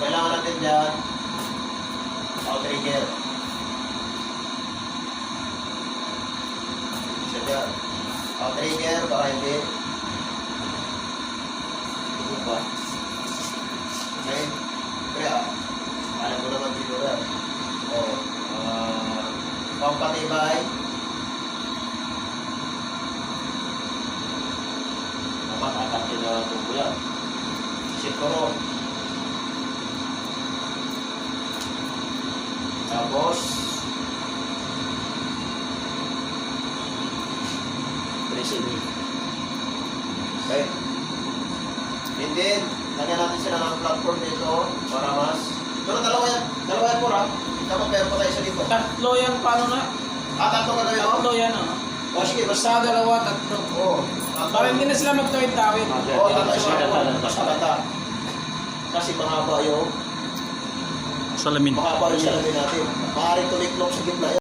kailangan natin dyan, outrigger. Isa dyan. Outrigger para hindi. Ito ba? Okay? Kaya, alam ko naman dito yan. O, pampatibay. Dapat atakin na ito yan. Sikuro. Tapos, pressing. Okay. And then, lagyan natin sila ng platform dito para mas... Pero dalawa yan po ra. Dapat meron pa tayo isa dito. Tatlo yan, paano na? Tatlo ka tayo? Tatlo yan, oh. O sige, Basta dalawa, tatlo. Oo. Para hindi na sila magtawid-tawid. Oo, tatlo sa kata. Kasi mahaba yung Salamin. salamin natin. Maaaring tumiklop sa gitna yan.